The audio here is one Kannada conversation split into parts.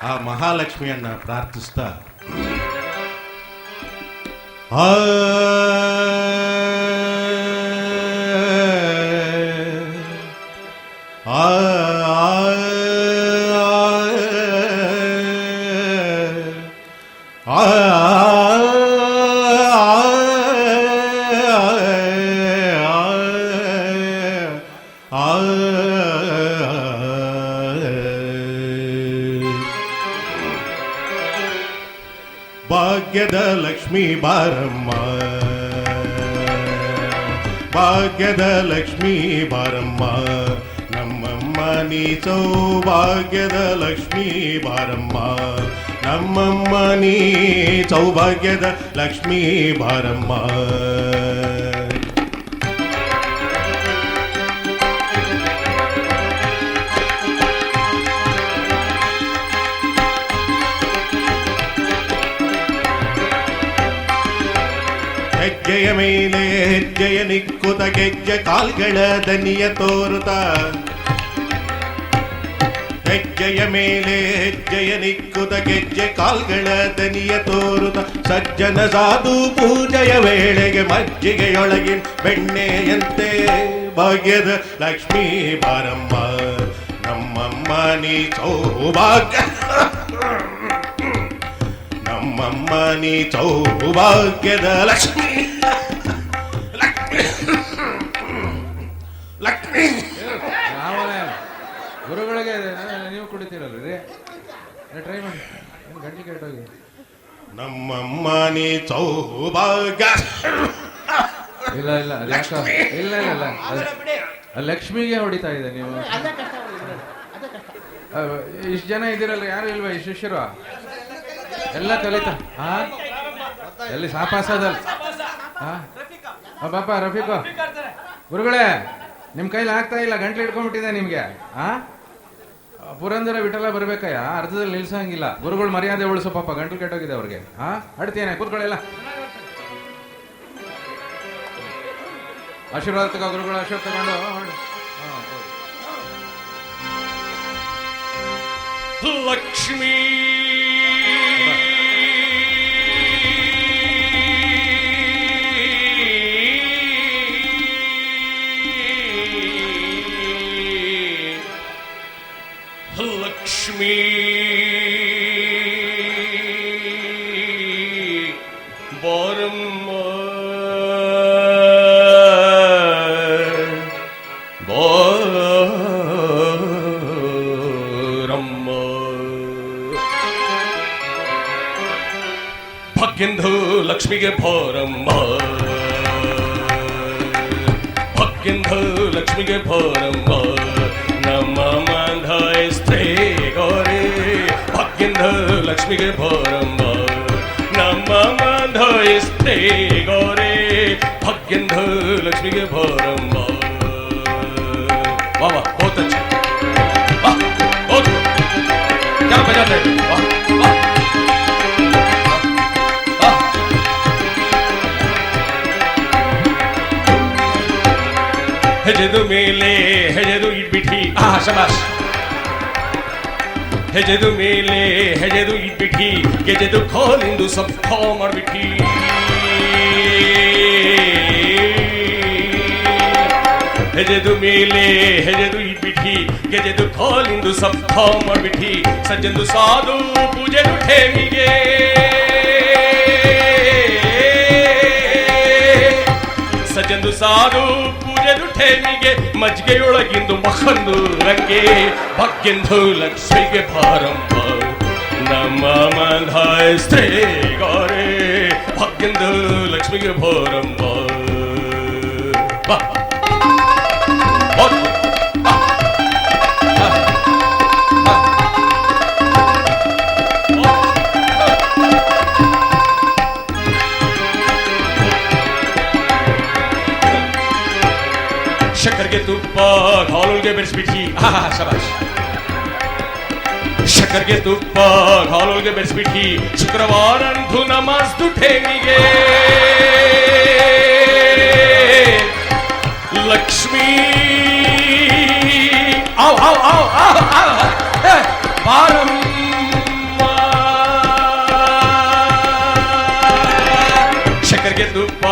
ಆ ಮಹಾಲಕ್ಷ್ಮಿಯನ್ನ ಪ್ರಾರ್ಥಿಸ್ತಾ ಭಾಗ್ಯದ ಲಕ್ಷ್ಮೀ ಬಾರಮ್ಮ, ಭಾಗ್ಯದ ಲಕ್ಷ್ಮೀ ಬಾರಮ್ಮ, ನಮ್ಮಮ್ಮ ನೀ ಸೌಭಾಗ್ಯದ ಲಕ್ಷ್ಮೀ ಬಾರಮ್ಮ, ನಮ್ಮಮ್ಮ ನೀ ಸೌಭಾಗ್ಯದ ಲಕ್ಷ್ಮೀ ಬಾರಮ್ಮ. ಹೆಜ್ಜೆಯ ಮೇಲೆ ಹೆಜ್ಜೆಯ ನಿಕ್ಕುತ ಗೆಜ್ಜೆ ಕಾಲ್ಗಳ ದನಿಯ ತೋರುತ, ಹೆಜ್ಜೆಯ ಮೇಲೆ ಹೆಜ್ಜೆಯ ನಿಕ್ಕುತ ಗೆಜ್ಜೆ ಕಾಲ್ಗಳ ದನಿಯ ತೋರುತ, ಸಜ್ಜನ ಸಾಧು ಪೂಜೆಯ ವೇಳೆಗೆ ಮಜ್ಜಿಗೆಯೊಳಗಿನ ಬೆಣ್ಣೆಯಂತೆ ಭಾಗ್ಯದ ಲಕ್ಷ್ಮೀ ಬಾರಮ್ಮ, ನಮ್ಮಮ್ಮ ನೀ ಸೌಭಾಗ್ಯ, ನಮ್ಮಮ್ಮ ನೀ ಸೌಭಾಗ್ಯದ ಲಕ್ಷ್ಮೀ ಲಕ್ಷ್ಮೀ. ಗುರುಗಳಿಗೆ ನೀವು ಕುಡಿತೀರಲ್ರಿ, ಟ್ರೈ ಮಾಡಿ ಗಂಟೆ ಕೆಟ್ಟೋಗಿ. ನಮ್ಮಮ್ಮ ನೀ ಸೌಭಾಗ್ಯ. ಇಲ್ಲ ಇಲ್ಲ ಇಲ್ಲ ಇಲ್ಲ ಇಲ್ಲ ಲಕ್ಷ್ಮಿಗೆ ಹೊಡಿತಾ ಇದೆ ನೀವು. ಇಷ್ಟು ಜನ ಇದ್ದೀರಲ್ಲ, ಯಾರು ಇಲ್ವಾ ಈ ಶಿಷ್ಯರು? ಎಲ್ಲ ಕಲಿತ ಎಲ್ಲಿ ಸಾಪಾಸದಲ್ಲ ಬಾಪ ರಫೀಕು. ಗುರುಗಳೇ ನಿಮ್ ಕೈಲಿ ಆಗ್ತಾ ಇಲ್ಲ, ಗಂಟ್ಲು ಇಟ್ಕೊಂಡ್ಬಿಟ್ಟಿದೆ ನಿಮ್ಗೆ. ಪುರಂದರ ವಿಠಲ ಬರ್ಬೇಕಯ್ಯ, ಅರ್ಧದಲ್ಲಿ ನಿಲ್ಸಂಗಿಲ್ಲ. ಗುರುಗಳು ಮರ್ಯಾದೆ ಉಳಿಸೋ ಪಾಪ, ಗಂಟ್ಲು ಕೆಟ್ಟೋಗಿದೆ ಅವ್ರಿಗೆ. ಅಡ್ತೇನೆ ಕೂತ್ಕೊಳ್ಳಿಲ್ಲ. ಆಶೀರ್ವಾದ ತಗೋ ಗುರುಗಳು, ಆಶೀರ್ವಾದ ತಗೊಂಡು ಲಕ್ಷ್ಮೀ ಲಕ್ಷ್ಮೀ ಬಾರಮ್ಮ ಬಾರಮ್ಮ, ಭಾಗ್ಯಂದು ಲಕ್ಷ್ಮಿಗೆ ಬಾರಮ್ಮ, ಭಾಗ್ಯಂದು ಲಕ್ಷ್ಮಿಗೆ ಬಾರಮ್ಮ, ನಮ್ಮ ಮಂಧಾಯಿಸ್ತೆ ಗೋರೆ, ಭಾಗ್ಯಂದು ಲಕ್ಷ್ಮಿಗೆ ಬಾರಮ್ಮ, ನಮ್ಮ ಮಂಧಾಯಿಸ್ತೆ ಗೋರೆ, ಭಾಗ್ಯಂದು ಲಕ್ಷ್ಮಿಗೆ ಬಾರಮ್ಮ. वाह वाह बहुत अच्छा, वाह बहुत क्या बजाते हैं, वाह वाह वाह. ಹೆಜೆದು ಮೇಲೆ ಹೆಜೆದು ಇಟ್ಬಿಟ್ಟಿ, ಶಬಾಷ್. ಹೆಜೆದು ಮೇಲೆ ಹೆಜೆದು ಇಟ್ಬಿಟ್ಟಿ, ಗೆಜೆದು ಖೋಲಿಂದು ಸಬ್ ಖೋ ಮಾಡ್ಬಿಟ್ಟಿ. ಹೆಜೆದು ಮೇಲೆ ಹೆಜೆದು ಇಟ್ಬಿಟ್ಟಿ, ಗೆಜೆದು ಖೋಲಿಂದು ಸಬ್ ಖೋ ಮಾಡ್ಬಿಟ್ಟಿ. ಸಜ್ಜಂದು ಸಾಧು ಪೂಜೆದು ಠೇಮಿಗೆ, ಸಜ್ಜಂದು ಸಾಧು ಪೂಜೆದು ಠೇಮಿಗೆ, ಮಜ್ಜಿಗೆಯೊಳಗಿಂದು ಮಖಂದು ರಂಗೆ, ಭಾಗ್ಯಂದು ಲಕ್ಷ್ಮಿಗೆ ಬಾರಮ್ಮ, ನಮ್ಮ ಮಂಧಾಯಿಸ್ತೆ ಗೋರೆ, ಭಾಗ್ಯಂದು ಲಕ್ಷ್ಮಿಗೆ ಬಾರಮ್ಮ. ಬಾ ಶಕ್ಕರ್ಗೆ ತುಪ್ಪ ಹಾಲುಗೆ ಬೆರೆಸ್ಬಿಟ್ಟಿ, ಶಬಾಷ್. ಶಕ್ಕರ್ಗೆ ತುಪ್ಪ ಹಾಲುಗೆ ಬೆರೆಸ್ಬಿಟ್ಟಿ, ಶುಕ್ರವಾರಂದು ನಮಾಜ್ದು ಠೇಮಿಗೆ, ಲಕ್ಷ್ಮೀ ಆವ್ ಆವ್ ಆವ್ ಆವ್ ಬಾರಮ್ಮ ಶರ್ಗೆ ತುಪ್ಪ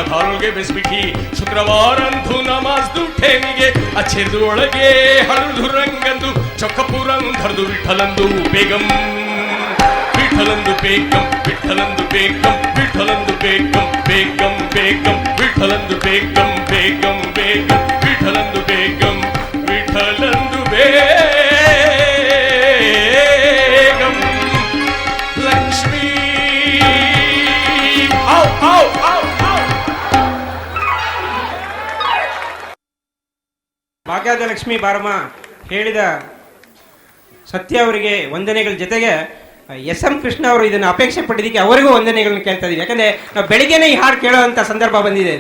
ಕಾಲುಗೆ ಬೆಸ್ಬಿಟ್ಟಿ ಶುಕ್ರವಾರಂದು ನಮಾಜ್ದು ಠೇನಿಗೆ ಅಚ್ಚೆದು ಒಳಗೆ ಹಳದು ರಂಗಂದು ಚೊಕ್ಕಪುರಂಧರ್ದು ವಿಠಲಂದು ಬೇಗಂ ವಿಠಲಂದು ಬೇಗಂ ವಿಠಲಂದು ಬೇಗಂ ವಿಠಲಂದು ಬೇಗಂ ಬೇಗಂ ಬೇಗಂ ವಿಠಲಂದು ಬೇಗಂ ಬೇಗಂ ಬೇಗಂ ವಿಠಲಂದು ಬೇಗಂ ವಿಠಲಂದು ಬೇಗಂ ಲಕ್ಷ್ಮೀ ಔ ಔ ಔ ಔ ಭಾಗ್ಯದ ಲಕ್ಷ್ಮಿ ಬಾರಮ್ಮ ಹೇಳಿದ ಸತ್ಯ ಅವರಿಗೆ ವಂದನೆಗಳ ಜೊತೆಗೆ ಎಸ್ ಎಂ ಕೃಷ್ಣ ಅವರು ಇದನ್ನು ಅಪೇಕ್ಷೆ ಪಟ್ಟಿದ್ದಕ್ಕೆ ಅವರಿಗೂ ವಂದನೆಗಳನ್ನ ಕೇಳ್ತಾ ಇದೀವಿ. ಯಾಕಂದ್ರೆ ನಾವು ಬೆಳಿಗ್ಗೆನೇ ಈ ಹಾಡು ಕೇಳೋವಂಥ ಸಂದರ್ಭ ಬಂದಿದೆ.